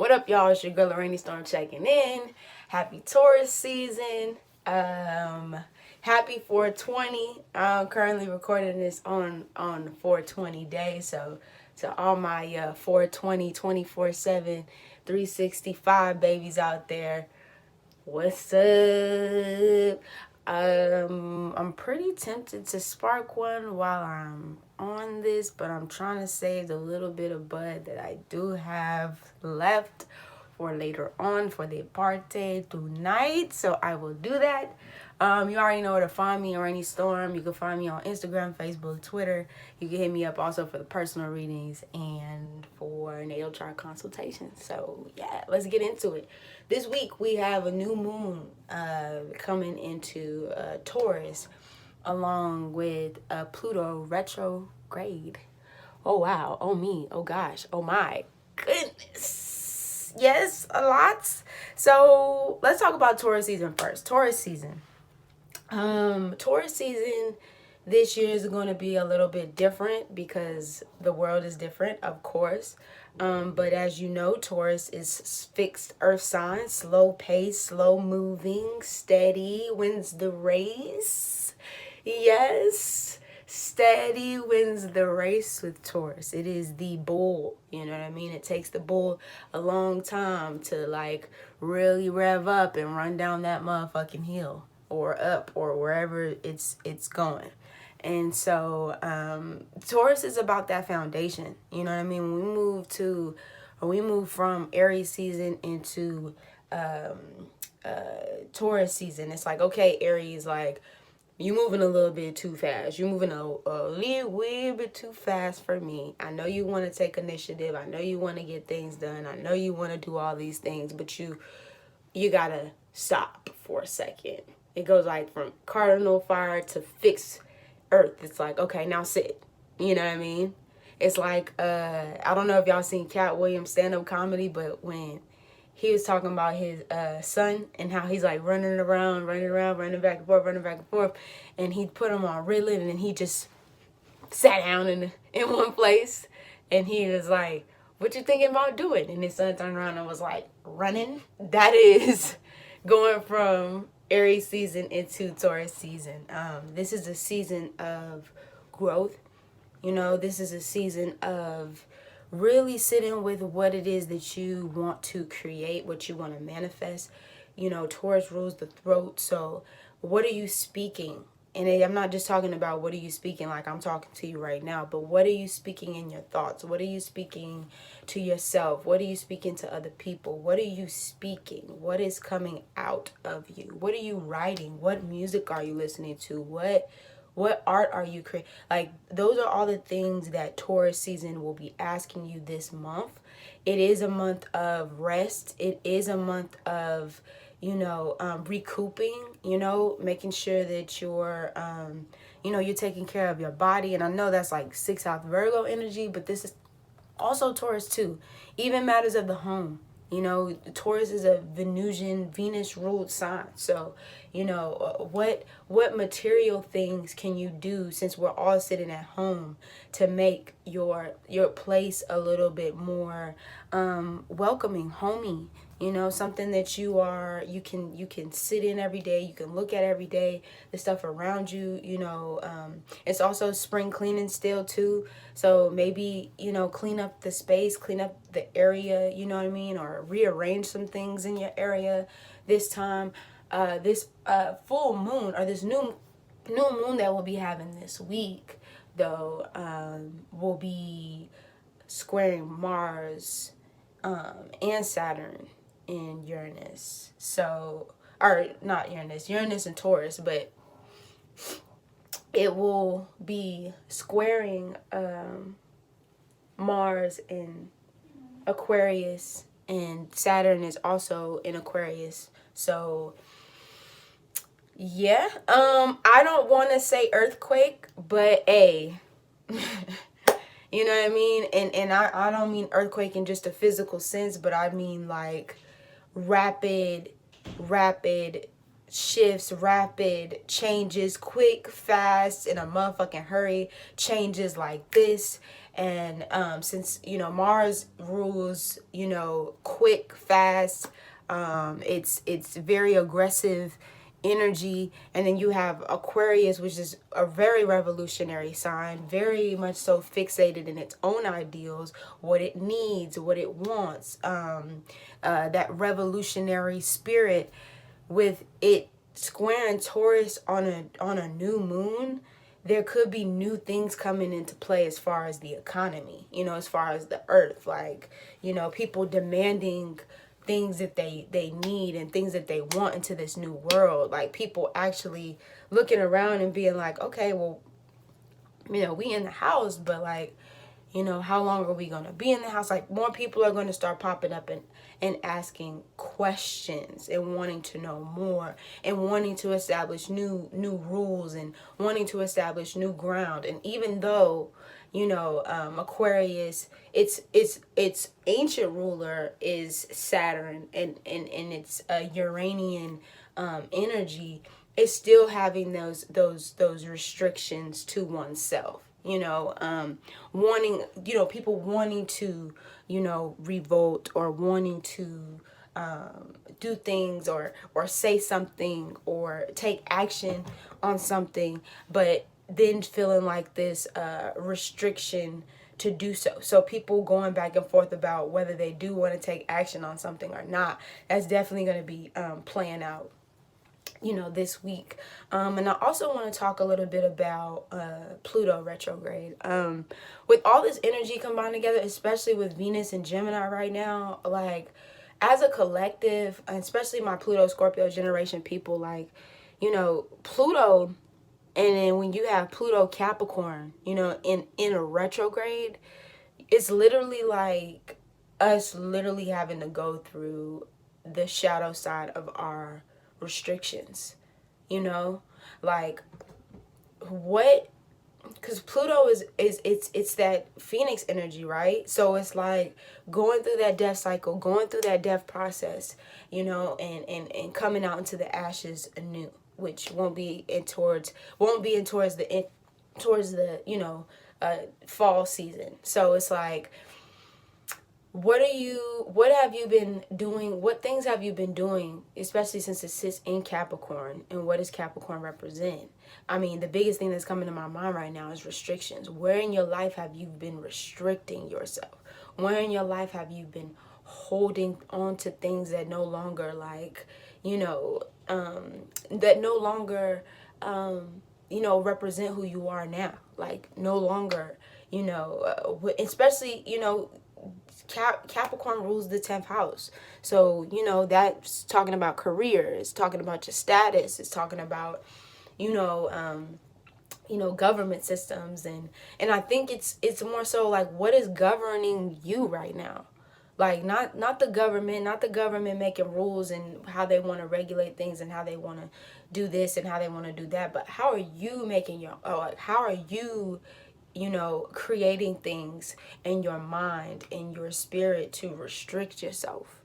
What up, y'all? It's your girl Araneaestorm checking in. Happy Taurus season. Happy 420. I'm currently recording this on 420 day. So to all my 420, 24/7, 365 babies out there, what's up? I'm pretty tempted to spark one while I'm on this, but I'm trying to save the little bit of bud that I do have left for later on for the party tonight. So I will do that. You already know where to find me, Araneaestorm. You can find me on Instagram, Facebook, Twitter. You can hit me up also for the personal readings and for natal chart consultations. So yeah, let's get into it. This week we have a new moon coming into Taurus, along with Pluto Retrograde. Oh wow, oh me, oh gosh, oh my goodness. Yes, a lot. So let's talk about Taurus season first. Taurus season this year is going to be a little bit different because the world is different, of course. But as you know, Taurus is fixed earth sign, slow pace, slow moving, steady wins the race. Yes, steady wins the race with Taurus. It is the bull, you know what I mean? It takes the bull a long time to like really rev up and run down that motherfucking hill or up or wherever it's going. And so Taurus is about that foundation. You know what I mean? When we move from Aries season into Taurus season, it's like, okay, Aries, like, you moving a little bit too fast. You moving a little bit too fast for me. I know you want to take initiative. I know you want to get things done. I know you want to do all these things, but you gotta stop for a second. It goes like from cardinal fire to fixed earth. It's like, okay, now sit. You know what I mean? It's like, I don't know if y'all seen Cat Williams stand-up comedy, but when he was talking about his son and how he's like running back and forth, and he put him on Ritalin, and he just sat down in one place, and he was like, what you thinking about doing? And his son turned around and was like, running. That is going from Aries season into Taurus season. This is a season of growth. You know, this is a season of really sitting with what it is that you want to create, what you want to manifest. You know, Taurus rules the throat. So what are you speaking? And I'm not just talking about what are you speaking like I'm talking to you right now, but what are you speaking in your thoughts? What are you speaking to yourself? What are you speaking to other people? What are you speaking? What is coming out of you? What are you writing? What music are you listening to? What art are you creating? Like, those are all the things that Taurus season will be asking you this month. It is a month of rest. It is a month of, you know, recouping, you know, making sure that you're, you know, you're taking care of your body. And I know that's like 6th house Virgo energy, but this is also Taurus too. Even matters of the home. You know, Taurus is a Venusian, Venus ruled sign. So, you know, what material things can you do, since we're all sitting at home, to make your place a little bit more welcoming, homey? You know, something that you can sit in every day, you can look at every day, the stuff around you, you know. It's also spring cleaning still too. So maybe, you know, clean up the space, clean up the area, you know what I mean? Or rearrange some things in your area this time. This full moon, or this new moon that we'll be having this week, though, will be squaring Mars and Saturn in Uranus. So, or not Uranus and Taurus, but it will be squaring Mars in Aquarius, and Saturn is also in Aquarius. So yeah, I don't want to say earthquake, but you know what I mean? And I don't mean earthquake in just a physical sense, but I mean like rapid shifts, rapid changes, quick, fast, in a motherfucking hurry, changes like this. And since, you know, Mars rules, you know, quick, fast, it's very aggressive energy. And then you have Aquarius, which is a very revolutionary sign, very much so fixated in its own ideals, what it needs, what it wants, that revolutionary spirit. With it squaring Taurus on a new moon, there could be new things coming into play as far as the economy, you know, as far as the earth, like, you know, people demanding things that they need and things that they want into this new world. Like, people actually looking around and being like, okay, well, you know, we in the house, but like, you know, how long are we going to be in the house? Like, more people are going to start popping up and asking questions and wanting to know more and wanting to establish new rules and wanting to establish new ground. And even though, you know, Aquarius, its ancient ruler is Saturn, and it's a Uranian energy, it's still having those restrictions to oneself, you know, wanting, you know, people wanting to, you know, revolt or wanting to do things or say something or take action on something, but then feeling like this restriction to do so. So people going back and forth about whether they do want to take action on something or not. That's definitely going to be playing out, you know, this week. And I also want to talk a little bit about Pluto retrograde. With all this energy combined together, especially with Venus and Gemini right now, like, as a collective, especially my Pluto Scorpio generation people, like, you know, Pluto, and then when you have Pluto Capricorn, you know, in a retrograde, it's literally like us literally having to go through the shadow side of our restrictions, you know, like, what, because Pluto is it's that Phoenix energy, right? So it's like going through that death cycle, going through that death process, you know, and coming out into the ashes anew, which won't be in towards the you know, fall season. So it's like, what have you been doing? What things have you been doing, especially since it sits in Capricorn? And what does Capricorn represent? I mean, the biggest thing that's coming to my mind right now is restrictions. Where in your life have you been restricting yourself? Where in your life have you been holding on to things that no longer, like, you know, that no longer, you know, represent who you are now? Like, no longer, you know, especially, you know, Capricorn rules the 10th house. So, you know, that's talking about career. It's talking about your status. It's talking about, you know, government systems. And I think it's more so like, what is governing you right now? Like, not the government making rules and how they want to regulate things and how they want to do this and how they want to do that. But how are you making your, like, how are you know, creating things in your mind, in your spirit, to restrict yourself,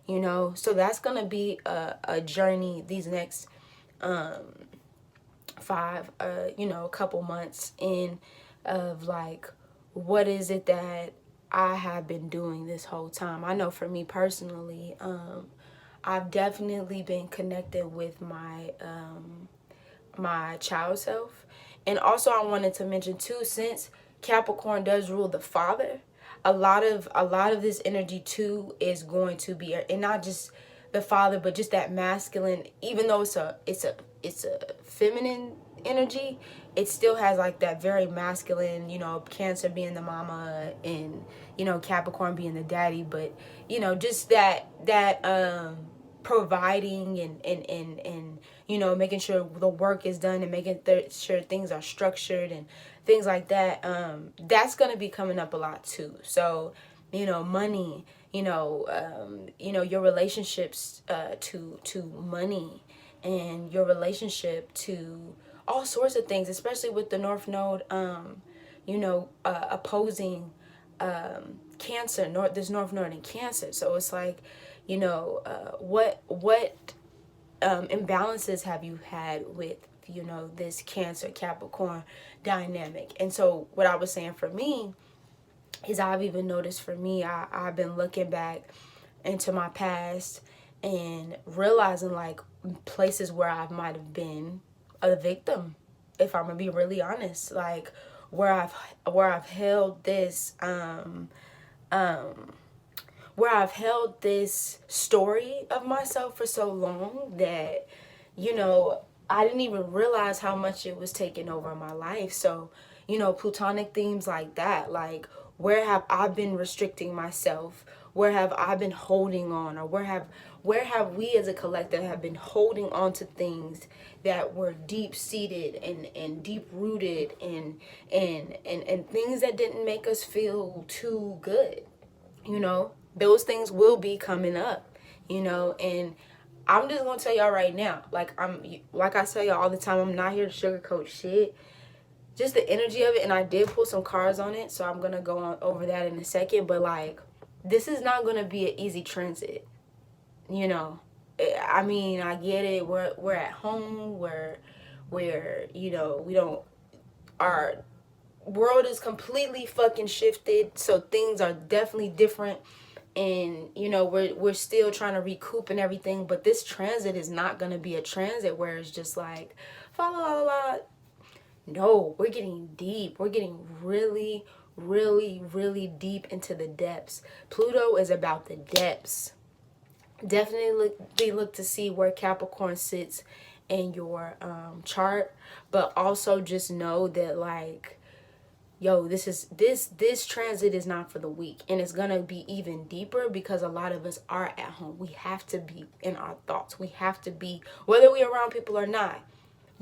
you know? So that's going to be a journey these next you know, couple months in, of like, what is it that I have been doing this whole time? I know for me personally, I've definitely been connected with my child self. And also, I wanted to mention too, since Capricorn does rule the father, a lot of this energy too is going to be, and not just the father, but just that masculine. Even though it's a feminine energy, it still has like that very masculine, you know, Cancer being the mama and, you know, Capricorn being the daddy. But, you know, just that providing and you know, making sure the work is done and making sure things are structured and things like that. That's going to be coming up a lot too. So, you know, money, you know, your relationships to money, and your relationship to all sorts of things, especially with the North Node, opposing Cancer, this North Node in Cancer. So it's like, you know, what imbalances have you had with, you know, this Cancer Capricorn dynamic? And so what I was saying for me is I've even noticed for me, I've been looking back into my past and realizing like places where I might have been a victim, if I'm gonna be really honest, like where I've held this where I've held this story of myself for so long that, you know, I didn't even realize how much it was taking over my life. So, you know, Plutonic themes like that, like where have I been restricting myself? Where have I been holding on? Or where have we as a collective have been holding on to things that were deep seated and deep rooted and things that didn't make us feel too good, you know? Those things will be coming up, you know, and I'm just gonna tell y'all right now, like I tell y'all all the time, I'm not here to sugarcoat shit. Just the energy of it, and I did pull some cards on it, so I'm gonna go on over that in a second. But like, this is not gonna be an easy transit, you know. I mean, I get it. We're at home. We're you know, we don't, our world is completely fucking shifted, so things are definitely different, and you know, we're still trying to recoup and everything. But this transit is not gonna be a transit where it's just like fa la la la. No, we're getting deep. We're getting really, really, really deep into the depths. Pluto is about the depths. Definitely look to see where Capricorn sits in your chart, but also just know that like, yo, this transit is not for the weak, and it's gonna be even deeper because a lot of us are at home. We have to be in our thoughts. We have to be, whether we're around people or not.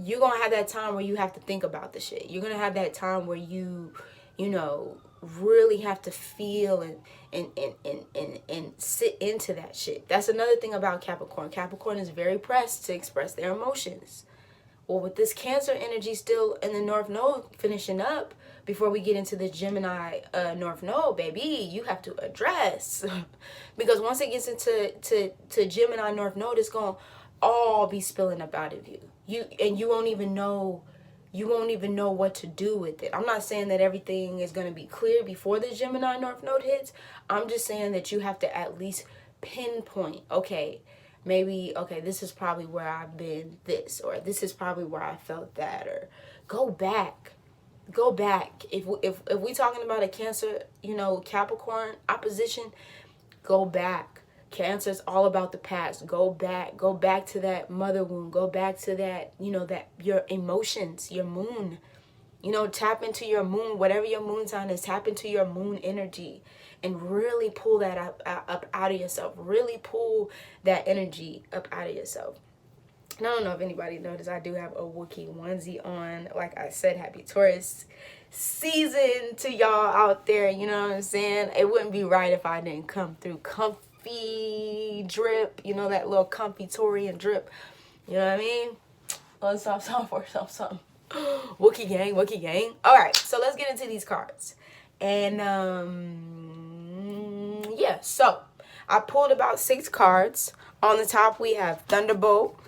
You're gonna have that time where you have to think about the shit. You're gonna have that time where you know, really have to feel and sit into that shit. That's another thing about Capricorn. Capricorn is very pressed to express their emotions. Well, with this Cancer energy still in the North Node finishing up, before we get into the Gemini North Node, baby, you have to address. Because once it gets into Gemini North Node, it's gonna all be spilling up out of you. You won't even know what to do with it. I'm not saying that everything is going to be clear before the Gemini North Node hits. I'm just saying that you have to at least pinpoint, okay, maybe, okay, this is probably where I've been this, or this is probably where I felt that, or go back. If we talking about a Cancer, you know, Capricorn opposition, go back. Cancer is all about the past. Go back to that mother wound. Go back to that, you know, that your emotions, your moon. You know, tap into your moon, whatever your moon sign is. Tap into your moon energy and really pull that up out of yourself. Really pull that energy up out of yourself. And I don't know if anybody noticed, I do have a Wookiee onesie on. Like I said, happy Taurus season to y'all out there. You know what I'm saying? It wouldn't be right if I didn't come through comfy drip, you know, that little comfy Taurian drip, you know what I mean? Let's stop for something. Wookiee gang. All right, so let's get into these cards. And yeah, so I pulled about 6 cards. On the top we have Thunderbolt.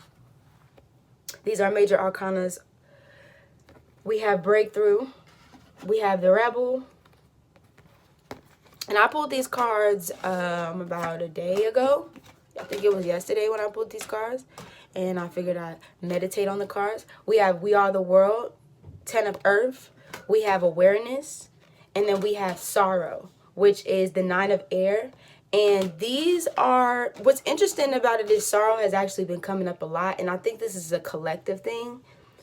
These are major arcanas. We have Breakthrough. We have the Rebel. And I pulled these cards about a day ago. I think it was yesterday when I pulled these cards. And I figured I'd meditate on the cards. We have We Are the World, 10 of Earth. We have Awareness. And then we have Sorrow, which is the 9 of Air. And these are, what's interesting about it is Sorrow has actually been coming up a lot. And I think this is a collective thing.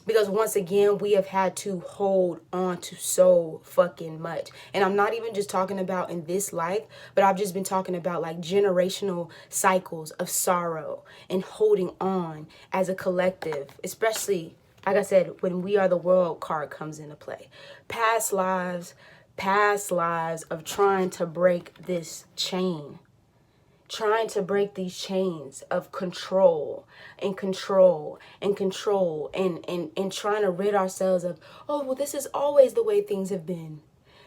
Because once again, we have had to hold on to so fucking much. And I'm not even just talking about in this life, but I've just been talking about like generational cycles of sorrow and holding on as a collective. Especially, like I said, when We Are the World card comes into play. Past lives of trying to break this chain. Trying to break these chains of control and trying to rid ourselves of, oh, well, this is always the way things have been.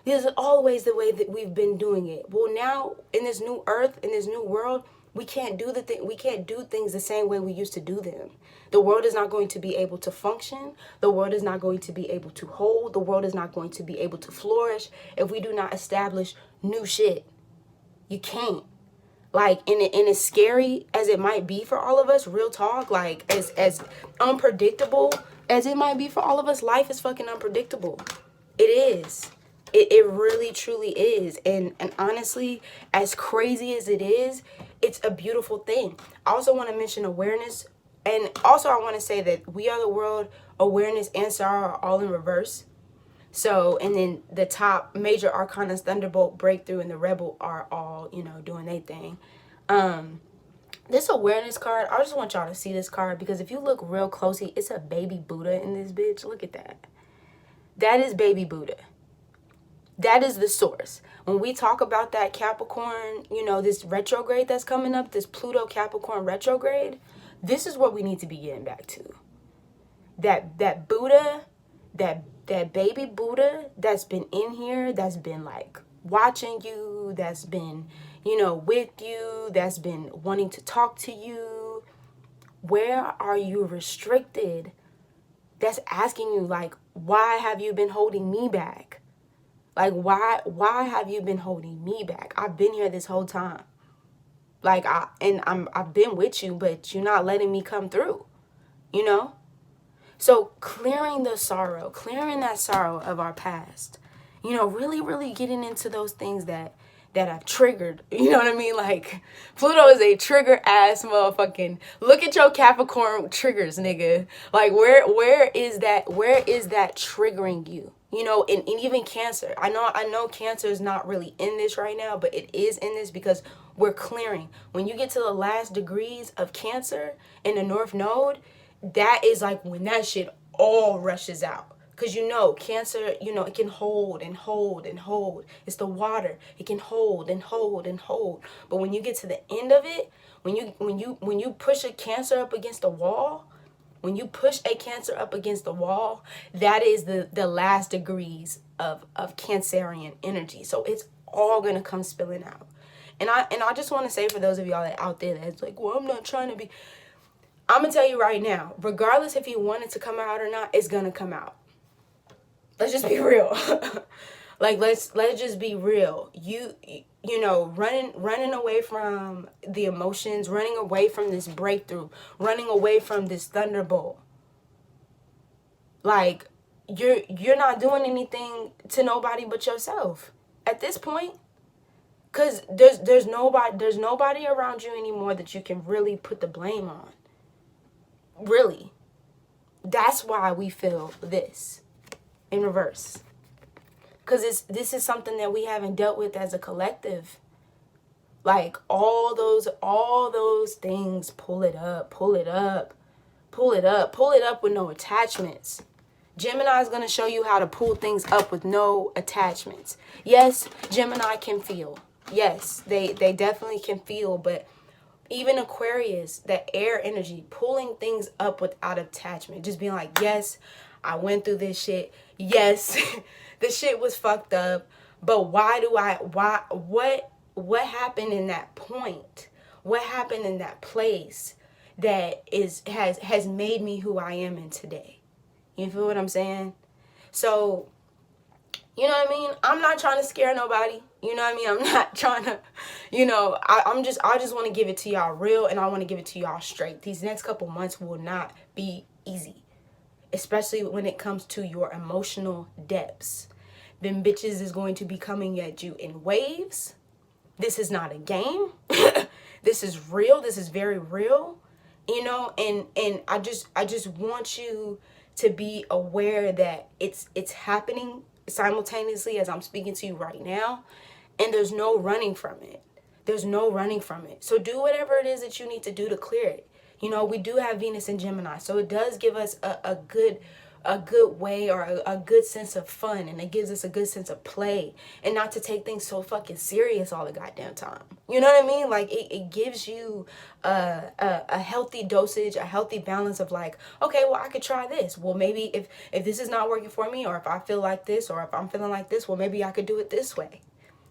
This is always the way that we've been doing it. Well, now in this new earth, in this new world, we can't do things the same way we used to do them. The world is not going to be able to function. The world is not going to be able to hold. The world is not going to be able to flourish if we do not establish new shit. You can't. Like, and as scary as it might be for all of us, real talk, like, as unpredictable as it might be for all of us, life is fucking unpredictable. It is. It really, truly is. And honestly, as crazy as it is, it's a beautiful thing. I also want to mention awareness. And also I want to say that We Are the World, awareness, and sorrow are all in reverse. So, and then the top major arcanas, Thunderbolt, Breakthrough, and the Rebel are all, you know, doing their thing. This awareness card, I just want y'all to see this card, because if you look real closely, it's a baby Buddha in this bitch. Look at that. That is baby Buddha. That is the source. When we talk about that Capricorn, you know, this retrograde that's coming up, this Pluto Capricorn retrograde, this is what we need to be getting back to. That Buddha, that baby Buddha that's been in here, that's been like watching you, that's been, you know, with you, that's been wanting to talk to you. Where are you restricted? That's asking you, like, why have you been holding me back? Like, why have you been holding me back? I've been here this whole time. Like, I've been with you, but you're not letting me come through, you know? So clearing the sorrow, clearing that sorrow of our past, you know, really, really getting into those things that have triggered, you know what I mean? Like, Pluto is a trigger ass motherfucking, look at your Capricorn triggers, nigga. Like, where is that triggering you? You know, and even Cancer. I know Cancer is not really in this right now, but it is in this because we're clearing. When you get to the last degrees of Cancer in the North Node, that is like when that shit all rushes out. Because, you know, Cancer, you know, it can hold and hold and hold. It's the water. It can hold and hold and hold. But when you get to the end of it, when you push a Cancer up against the wall, when you push a Cancer up against the wall, that is the last degrees of Cancerian energy. So it's all going to come spilling out. And I just want to say, for those of y'all that out there that's like, well, I'm not trying to be, I'm going to tell you right now, regardless if you want it to come out or not, it's going to come out. Let's just be real. Like, let's just be real. You know, running away from the emotions, running away from this breakthrough, running away from this thunderbolt. Like, you're not doing anything to nobody but yourself at this point. Cause there's nobody around you anymore that you can really put the blame on. Really. That's why we feel this in reverse. Because this is something that we haven't dealt with as a collective. Like, all those things, pull it up with no attachments. Gemini is going to show you how to pull things up with no attachments. Yes, Gemini can feel. Yes, they definitely can feel, but even Aquarius, that air energy, pulling things up without attachment. Just being like, yes, I went through this shit. Yes, this shit was fucked up. But what happened in that point? What happened in that place that has made me who I am in today? You feel what I'm saying? So, you know what I mean? I'm not trying to scare nobody. You know what I mean? I'm not trying to, you know, I just want to give it to y'all real, and I want to give it to y'all straight. These next couple months will not be easy, especially when it comes to your emotional depths. Them bitches is going to be coming at you in waves. This is not a game. This is real. This is very real, you know, and I just want you to be aware that it's happening simultaneously as I'm speaking to you right now, and there's no running from it. There's no running from it. So do whatever it is that you need to do to clear it. You know, we do have Venus in Gemini, so it does give us a good way, or a good sense of fun, and it gives us a good sense of play, and not to take things so fucking serious all the goddamn time. You know what I mean? Like, it gives you a healthy dosage, a healthy balance of like, okay, well, I could try this. Well, maybe if this is not working for me, or if I feel like this, or if I'm feeling like this, well, maybe I could do it this way.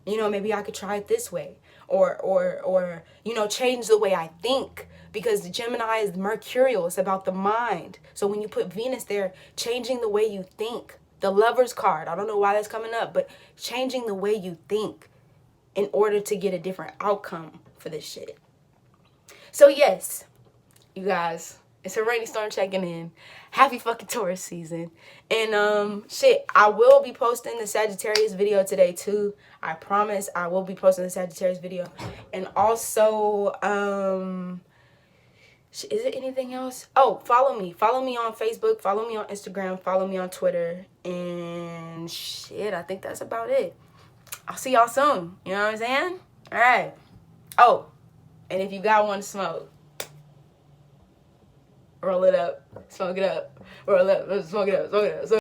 You know, maybe I could try it this way, or you know, change the way I think. Because the Gemini is mercurial. It's about the mind. So when you put Venus there, changing the way you think. The Lover's card. I don't know why that's coming up, but changing the way you think. in order to get a different outcome for this shit. So yes, you guys, it's Araneaestorm checking in. Happy fucking Taurus season. And shit, I will be posting the Sagittarius video today too. I promise I will be posting the Sagittarius video. And also, is it anything else? Oh, follow me. Follow me on Facebook. Follow me on Instagram. Follow me on Twitter. And shit, I think that's about it. I'll see y'all soon. You know what I'm saying? All right. Oh, and if you got one to smoke, roll it up, smoke it up, roll it up, smoke it up, smoke it up.